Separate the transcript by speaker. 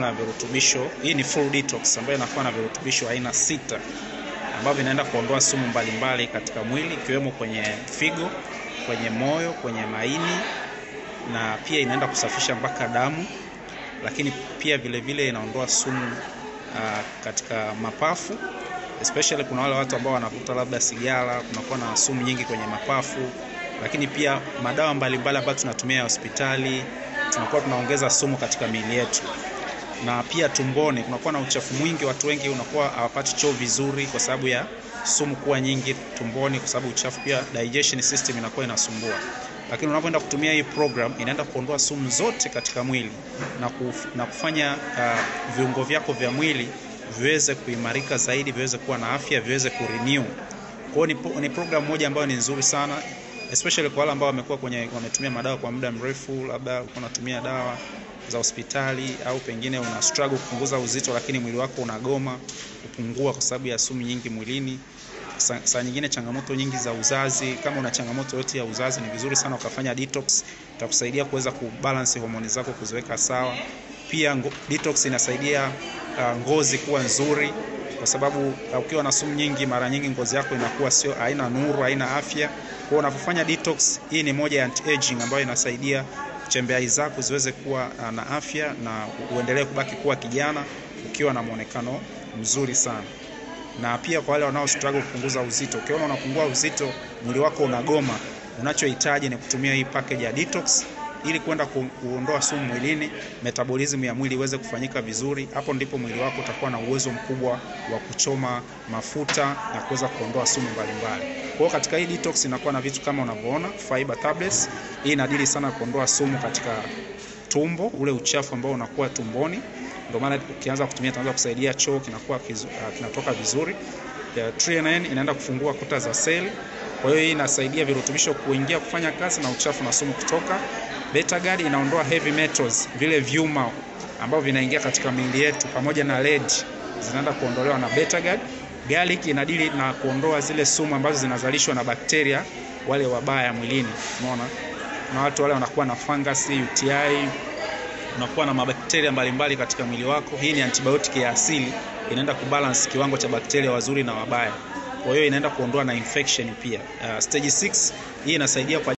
Speaker 1: na virutubisho. Hii ni full detox ambayo inakuwa na virutubisho aina 6 ambavyo vinaenda kuondoa sumu mbalimbali katika mwili, ikiwemo kwenye figo, kwenye moyo, kwenye maini, na pia inaenda kusafisha mpaka damu. Lakini pia vile vile inaondoa sumu katika mapafu, especially kuna wale watu ambao wanavuta labda sigara, kunakuwa na sumu nyingi kwenye mapafu. Lakini pia madawa mbalimbali ambayo tunatumia hospitali, tunakuwa tunaongeza sumu katika miili yetu. Na pia tumboni kunakuwa na uchafu mwingi, watu wengi unakuwa hawapati choo vizuri kwa sababu ya sumu kuwa nyingi tumboni, kwa sababu uchafu, pia digestion system inakuwa inasumbua. Lakini unapoenda kutumia hii program, inaenda kuondoa sumu zote katika mwili na kufanya viungo vyako vya mwili viweze kuimarika zaidi, viweze kuwa na afya, viweze kurenew. Kwa hiyo ni program moja ambayo ni nzuri sana, especially kwa wale ambao wametumia madawa kwa muda mrefu, labda unatumia dawa za hospitali au pengine una struggle kupunguza uzito lakini mwili wako unagoma kupungua kwa sababu ya sumu nyingi mwilini. Saa nyingine changamoto nyingi za uzazi, kama una changamoto yote ya uzazi, ni vizuri sana ukafanya detox. Itakusaidia kuweza kubalance homoni zako, kuziweka sawa. Pia detox inasaidia ngozi kuwa nzuri, kwa sababu ukiwa na sumu nyingi, mara nyingi ngozi yako inakuwa haina nuru, haina afya. Kwa hiyo unapofanya detox, hii ni moja ya anti-aging ambayo inasaidia chembe zako ziweze kuwa na afya na uendelee kubaki kuwa kijana ukiwa na muonekano mzuri sana. Na pia kwa wale wanao struggle kupunguza uzito, ukiona unapungua uzito, mwili wako unagoma, unachohitaji ni kutumia hii package ya detox ili kwenda kuondoa sumu mwilini, metabolism ya mwili iweze kufanyika vizuri. Hapo ndipo mwili wako utakuwa na uwezo mkubwa wa kuchoma mafuta na kuweza kuondoa sumu mbalimbali. Kwa hiyo katika hii detox inakuwa na vitu kama unavyoona, fiber tablets. Hii inadili sana kuondoa sumu katika tumbo, ule uchafu ambao unakuwa tumboni. Ndio maana ukianza kutumia itaanza kusaidia choo kinatoka vizuri. Threonine inaenda kufungua kuta za seli. Kwa hiyo hii inasaidia virutubisho kuingia kufanya kazi na uchafu na sumu kutoka. Beta-guard inaondoa heavy metals, vile vyuma ambavyo vinaingia katika miili yetu, pamoja na lead zinaenda kuondolewa na Beta-guard. Garlic inadili na kuondoa zile sumu ambazo zinazalishwa na bakteria wale wabaya mwilini. Unaona? Na watu wale wanakuwa na fungus, UTI, unakuwa na mabakteria mbalimbali katika mwili wako. Hii ni antibiotic ya asili, inaenda kubalance kiwango cha bakteria wazuri na wabaya. Kwa hiyo inaenda kuondoa na infection pia. Stage 6 hii inasaidia kwa